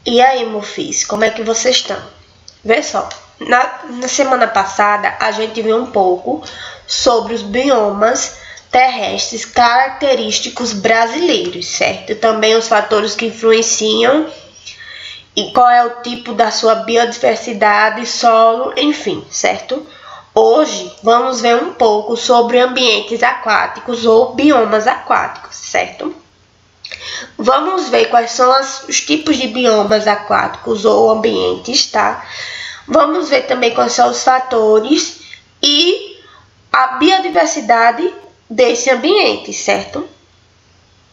E aí, Mufis, como é que vocês estão? Vê só, na semana passada a gente viu um pouco sobre os biomas terrestres característicos brasileiros, certo? Também os fatores que influenciam e qual é o tipo da sua biodiversidade, solo, enfim, certo? Hoje vamos ver um pouco sobre ambientes aquáticos ou biomas aquáticos, certo? Vamos ver quais são os tipos de biomas aquáticos ou ambientes, tá? Vamos ver também quais são os fatores e a biodiversidade desse ambiente, certo?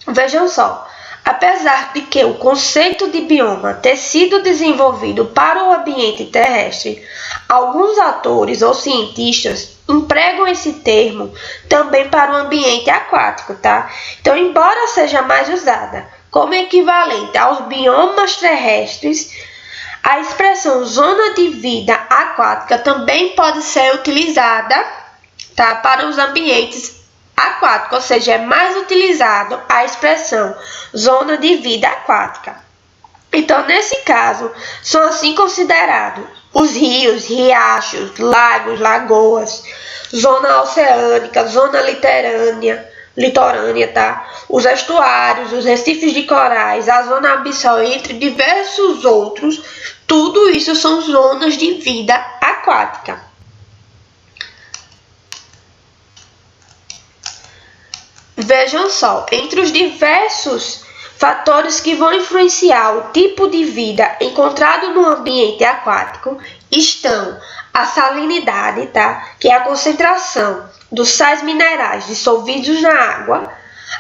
Vejam só, apesar de que o conceito de bioma ter sido desenvolvido para o ambiente terrestre, alguns autores ou cientistas empregam esse termo também para o ambiente aquático, tá? Então, embora seja mais usada como equivalente aos biomas terrestres, a expressão zona de vida aquática também pode ser utilizada, tá, para os ambientes aquáticos, ou seja, é mais utilizado a expressão zona de vida aquática. Então, nesse caso, são assim considerados os rios, riachos, lagos, lagoas, zona oceânica, zona litorânea, tá? Os estuários, os recifes de corais, a zona abissal, entre diversos outros, tudo isso são zonas de vida aquática. Vejam só, entre os diversos fatores que vão influenciar o tipo de vida encontrado no ambiente aquático estão a salinidade, tá? Que é a concentração dos sais minerais dissolvidos na água,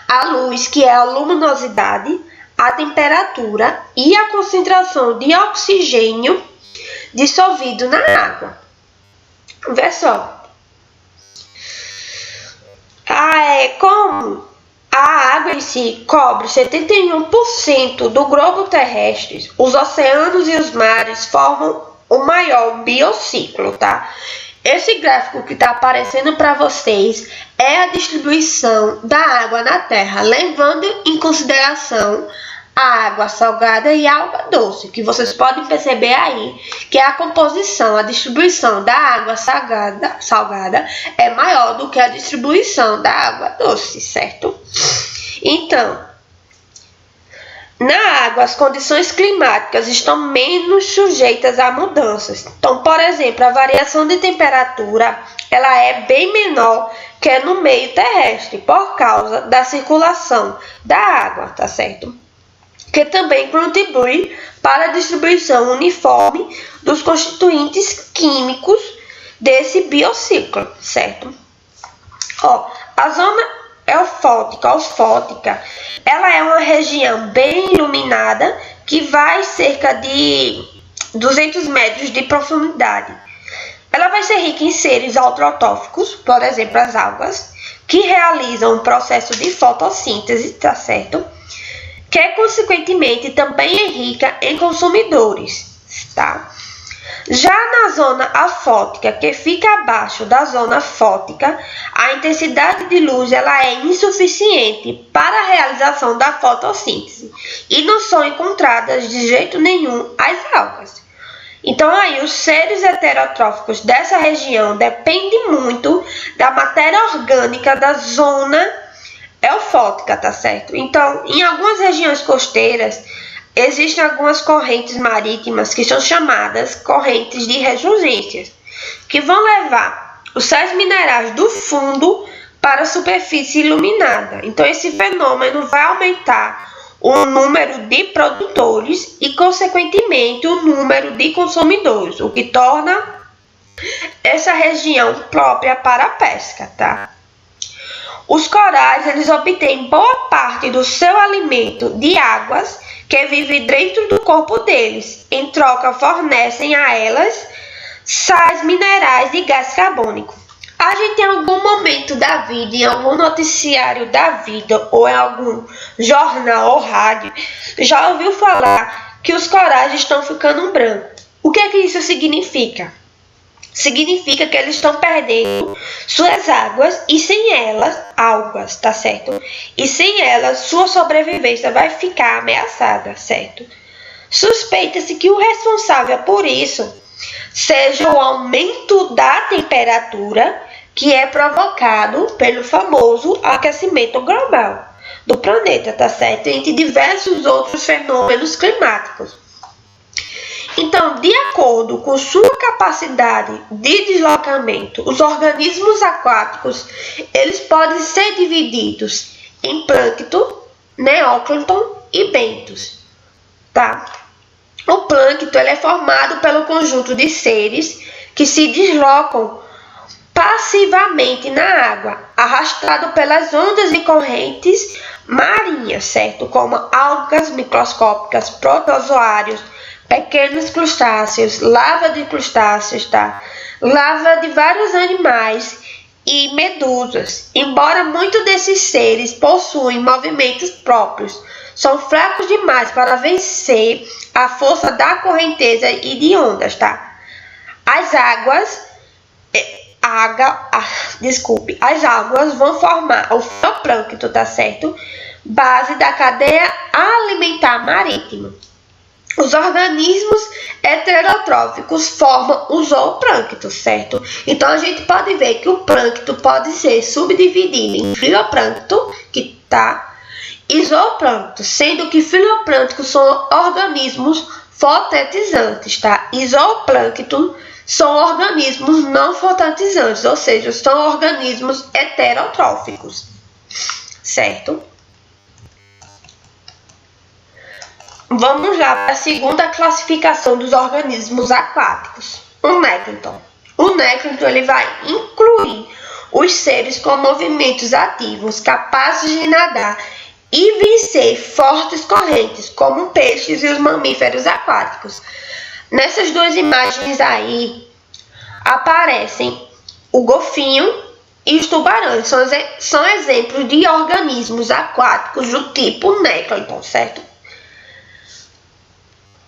a luz, que é a luminosidade, a temperatura e a concentração de oxigênio dissolvido na água. Vê só. Como a água em si cobre 71% do globo terrestre, os oceanos e os mares formam o maior biociclo, tá? Esse gráfico que está aparecendo para vocês é a distribuição da água na Terra, levando em consideração a água salgada e a água doce, que vocês podem perceber aí que a composição, a distribuição da água salgada é maior do que a distribuição da água doce, certo? Então, na água, as condições climáticas estão menos sujeitas a mudanças. Então, por exemplo, a variação de temperatura ela é bem menor que no meio terrestre, por causa da circulação da água, tá certo? Que também contribui para a distribuição uniforme dos constituintes químicos desse biociclo, certo? A zona eufótica, ela é uma região bem iluminada que vai cerca de 200 metros de profundidade. Ela vai ser rica em seres autrotóficos, por exemplo, as algas, que realizam um processo de fotossíntese, tá certo? Que consequentemente também é rica em consumidores, tá? Já na zona afótica, que fica abaixo da zona fótica, a intensidade de luz ela é insuficiente para a realização da fotossíntese e não são encontradas de jeito nenhum as algas. Então aí os seres heterotróficos dessa região dependem muito da matéria orgânica da zona eufótica, tá certo? Então, em algumas regiões costeiras, existem algumas correntes marítimas que são chamadas correntes de ressurgências, que vão levar os sais minerais do fundo para a superfície iluminada. Então, esse fenômeno vai aumentar o número de produtores e, consequentemente, o número de consumidores, o que torna essa região própria para a pesca, tá? Os corais, eles obtêm boa parte do seu alimento de águas que vivem dentro do corpo deles. Em troca, fornecem a elas sais minerais e gás carbônico. A gente, em algum momento da vida, em algum noticiário da vida, ou em algum jornal ou rádio, já ouviu falar que os corais estão ficando brancos. O que é que isso significa? Significa que eles estão perdendo suas águas e sem elas, algas, tá certo? E sem elas, sua sobrevivência vai ficar ameaçada, certo? Suspeita-se que o responsável por isso seja o aumento da temperatura que é provocado pelo famoso aquecimento global do planeta, tá certo? Entre diversos outros fenômenos climáticos. Então, de acordo com sua capacidade de deslocamento, os organismos aquáticos, eles podem ser divididos em plâncton, neoplâncton e bentos, tá? O plâncton ele é formado pelo conjunto de seres que se deslocam passivamente na água, arrastado pelas ondas e correntes marinhas, certo? Como algas microscópicas, protozoários, pequenos crustáceos, lava de crustáceos, tá? Lava de vários animais e medusas. Embora muitos desses seres possuem movimentos próprios, são fracos demais para vencer a força da correnteza e de ondas, tá? As águas vão formar o fitoplâncton, tá certo? Base da cadeia alimentar marítima. Os organismos heterotróficos formam o zooplâncton, certo? Então a gente pode ver que o plâncton pode ser subdividido em fitoplâncton, que tá, e zooplâncton, sendo que fitoplâncton são organismos fotosintetizantes, tá? E zooplâncton são organismos não fotosintetizantes, ou seja, são organismos heterotróficos, certo? Vamos lá para a segunda classificação dos organismos aquáticos, o nécton. O nécton ele vai incluir os seres com movimentos ativos, capazes de nadar e vencer fortes correntes, como peixes e os mamíferos aquáticos. Nessas duas imagens aí aparecem o golfinho e os tubarões. São exemplos de organismos aquáticos do tipo nécton, certo?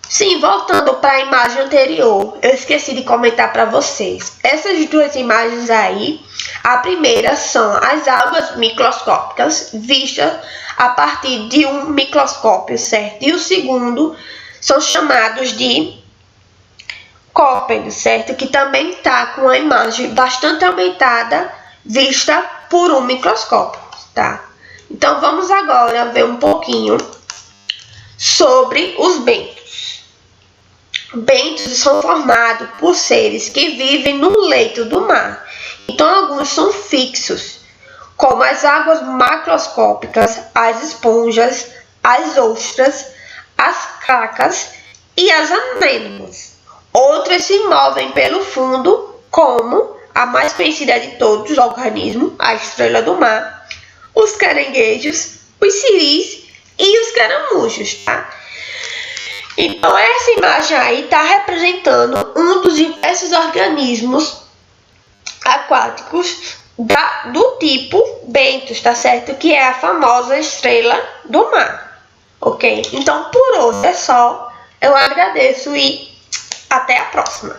Sim, voltando para a imagem anterior, eu esqueci de comentar para vocês. Essas duas imagens aí, a primeira são as algas microscópicas vistas a partir de um microscópio, certo? E o segundo são chamados de cópedos, certo? Que também está com a imagem bastante aumentada, vista por um microscópio, tá? Então vamos agora ver um pouquinho sobre os bentos. Bentos são formados por seres que vivem no leito do mar. Então alguns são fixos, como as águas macroscópicas, as esponjas, as ostras, as cacas e as anêmonas. Outras se movem pelo fundo, como a mais conhecida de todos os organismos, a estrela do mar, os caranguejos, os siris e os caramujos, tá? Então essa imagem aí está representando um dos diversos organismos aquáticos do tipo bentos, tá certo? Que é a famosa estrela do mar, ok? Então por hoje é só, eu agradeço e até a próxima.